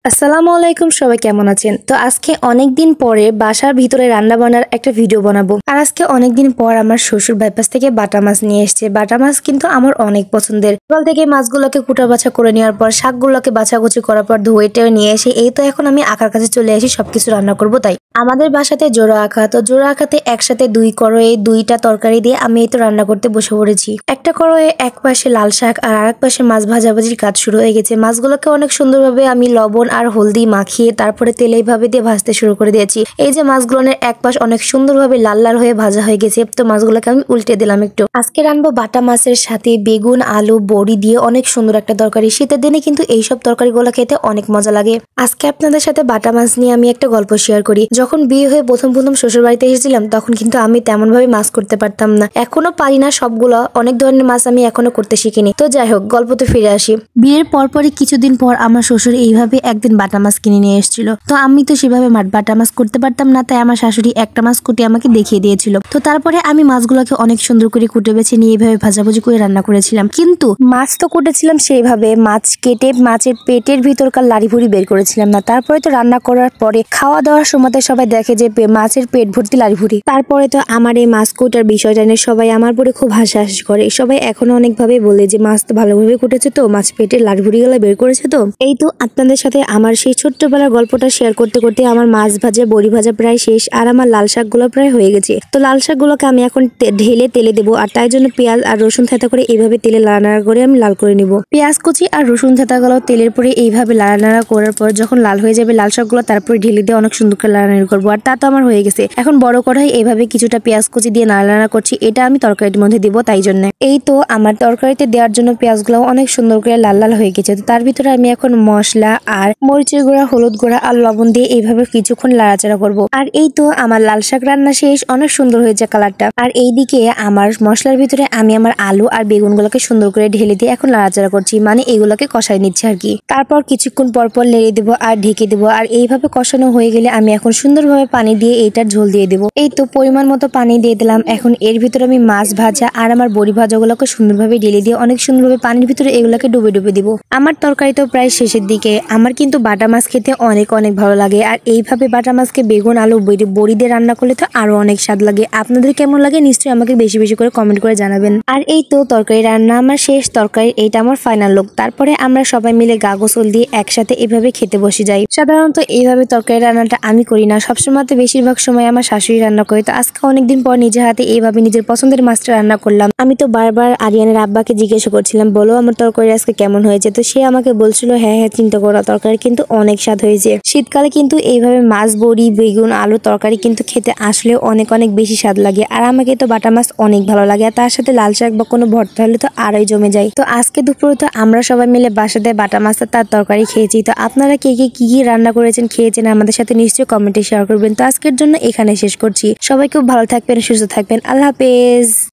আসসালামু আলাইকুম, সবাই কেমন আছেন? তো আজকে অনেক দিন পরে বাসার ভিতরে রান্না বান্নার একটা ভিডিও বানাবো। আর আজকে অনেক দিন পর আমার শ্বশুর বাইপাস থেকে বাটা মাছ নিয়ে এসেছে। বাটা মাছ কিন্তু আমার অনেক পছন্দের। সকাল থেকে মাছগুলোকে কুটা বাছা করে নেওয়ার পর শাকগুলোকে বাছাকুচি করার পর ধুয়ে টেয়ে নিয়ে এসে এই তো এখন আমি আঁকার কাছে চলে আসি সবকিছু রান্না করব। তাই আমাদের বাসাতে জোড়া আঁকা, তো জোড়া আঁকাতে একসাথে দুই কড়াইয়ে দুইটা তরকারি দিয়ে আমি এই তো রান্না করতে বসে পড়েছি। একটা কড়াইয়ে এক পাশে লাল শাক আর আরেক পাশে মাছ ভাজাভাজির কাজ শুরু হয়ে গেছে। মাছগুলোকে অনেক সুন্দরভাবে আমি লবণ আর হলদি মাখিয়ে তারপরে তেলে এইভাবে দিয়ে ভাজতে শুরু করে দিয়েছি। এই যে মাছগুলোর এক পাশ অনেক সুন্দরভাবে লাল লাল হয়ে ভাজা হয়ে গেছে, তো মাছগুলোকে আমি উল্টে দিলাম একটু। আজকে রান্নাবো বাটা মাছের সাথে বেগুন আলু বড়ি দিয়ে অনেক সুন্দর একটা তরকারি। শীতের দিনে কিন্তু এইসব তরকারিগুলো খেতে অনেক মজা লাগে। আজকে আপনাদের সাথে বাটা মাছ নিয়ে আমি একটা গল্প শেয়ার করি। যখন বিয়ে হয়ে প্রথম শ্বশুর বাড়িতে এসেছিলাম তখন কিন্তু আমি তেমন ভাবে মাছ করতে পারতাম না, এখনো পারি না সবগুলো, অনেক ধরনের মাছ আমি এখনো করতে শিখিনি। তো যাই হোক, গল্পতে ফিরে আসি। বিয়ের পরপরই কিছুদিন পর আমার শ্বশুর এইভাবে একদিন বাটা মাছ কিনে নিয়ে এসেছিল। তো আমি তো সেভাবে বাটা মাছ করতে পারতাম না, তাই আমার শাশুড়ি একটা মাছ কুটে আমাকে দেখিয়ে দিয়েছিল। তো তারপরে আমি মাছগুলোকে অনেক সুন্দর করে কুটে বেছে নিয়ে এইভাবে ভাজাভুজি করে রান্না করেছিলাম। কিন্তু মাছ তো কুটেছিলাম সেইভাবে, মাছ কেটে মাছের পেটের ভিতরকার লাড়ি ভুড়ি বের করেছিলাম না। তারপরে তো রান্না করার পরে খাওয়া দাওয়ার সময় সবাই দেখে যে মাছের পেট ভর্তি লাড়ি ভুড়ি। তারপরে তো আমার এই মাছ কোটার বিষয়টা নিয়ে সবাই আমার পরে খুব হাসাহাসি করে। সবাই এখনো অনেক ভাবে বলে যে মাছ তো ভালোভাবে কুটেছে, তো মাছ পেটের লাড়ি ভুড়ি গুলা বের করেছে। তো এই তো আপনাদের সাথে আমার সেই ছোট্টবেলার গল্পটা শেয়ার করতে করতে আমার মাছ ভাজা বড়ি ভাজা প্রায় শেষ, আর আমার লাল শাকগুলো প্রায় হয়ে গেছে। তো লাল শাকগুলোকে আমি এখন ঢেলে তেলে দেবো, আর তাই জন্য পেঁয়াজ আর রসুন থেতা করে এইভাবে তেলে লাড়ানাড়া করে আমি লাল করে নিব। পেঁয়াজ কুচি আর রসুন থেতাগুলো তেলের পরে এইভাবে লাড়ানাড়া করার পর যখন লাল হয়ে যাবে লাল শাকগুলো তারপরে ঢেলে দিয়ে অনেক সুন্দর করে লাড়ানাড়ি করবো। আর তা তো আমার হয়ে গেছে। এখন বড় কড়াই এইভাবে কিছুটা পেঁয়াজ কুচি দিয়ে নাড়ানাড়া করছি, এটা আমি তরকারির মধ্যে দিব। তাই জন্য এই তো আমার তরকারিতে দেওয়ার জন্য পেঁয়াজগুলো অনেক সুন্দর করে লাল লাল হয়ে গেছে। তো তার ভিতরে আমি এখন মশলা আর মরিচের গুঁড়া হলুদ গুঁড়া আর লবণ দিয়ে এইভাবে কিছুক্ষণ লাড়াচাড়া করব। আর এই তো আমার লাল শাক রান্না শেষ, অনেক সুন্দর হয়েছে কালারটা। আর এইদিকে আমার মশলার ভিতরে আমি আমার আলু আর বেগুন গুলোকে সুন্দর করে ঢেলে দিয়ে এখন লাড়াচাড়া করছি, মানে এগুলোকে কষাই নিচ্ছে আর কি। তারপর কিছুক্ষণ পরপর লেড়ে দেবো আর ঢেকে দেবো। আর এইভাবে কষানো হয়ে গেলে আমি এখন সুন্দরভাবে পানি দিয়ে এইটার ঝোল দিয়ে দেবো। এই তো পরিমাণ মতো পানি দিয়ে দিলাম। এখন এর ভিতরে আমি মাছ ভাজা আর আমার বড়ি ভাজাগুলোকে সুন্দরভাবে ঢেলে দিয়ে অনেক সুন্দরভাবে পানির ভিতরে এগুলোকে ডুবে ডুবে দিব। আমার তরকারি তো প্রায় শেষের দিকে। আমার কিন্তু বাটা মাছ খেতে অনেক ভালো লাগে, আর এইভাবে বাটা মাছকে বেগুন আলু বড়ি দিয়ে রান্না করলে তো আরো অনেক স্বাদ লাগে। আপনাদের কেমন লাগে নিশ্চয়ই আমাকে বেশি বেশি করে কমেন্ট করে জানাবেন। আর এই তো তরকারি রান্না আমার শেষ, তরকারি এইটা আমার ফাইনাল লুক। তারপরে আমরা সবাই মিলে গা গোসল দিয়ে একসাথে এভাবে খেতে বসে যাই। সাধারণত এইভাবে তরকারি রান্নাটা আমি করি না, সবসময় বেশিরভাগ সময় আমার শাশুড়ি রান্না করে। তো আজকে অনেকদিন পর নিজের হাতে এইভাবে নিজের পছন্দের মাছটা রান্না করলাম। আমি তো বারবার আরিয়ানের আব্বাকে জিজ্ঞাসা করছিলাম, বলো আমার তরকারি আজকে কেমন হয়েছে। তো সে আমাকে বলছিল হ্যাঁ চিন্তা করো, তরকারি কিন্তু অনেক স্বাদ হয়েছে। শীতকালে কিন্তু এইভাবে মাছ বড়ি বেগুন আলু তরকারি কিন্তু খেতে আসলে অনেক বেশি স্বাদ লাগে। আর আমাকে তো বাটা মাছ অনেক ভালো লাগে, আর তার সাথে লাল শাক বা কোনো ভর্তা হলে তো আরোই জমে যায়। তো আজকে দুপুরে তো আমরা সবাই মিলে বাসাতে বাটা মাছ তার তরকারি খেয়েছি। তো আপনারা কে কি রান্না করেছেন খেয়েছেন আমাদের সাথে নিশ্চয়ই কমেন্টে শেয়ার করবেন। তো আজকের জন্য এখানে শেষ করছি। সবাই খুব ভালো থাকবেন, সুস্থ থাকবেন। আল্লাহ হাফেজ।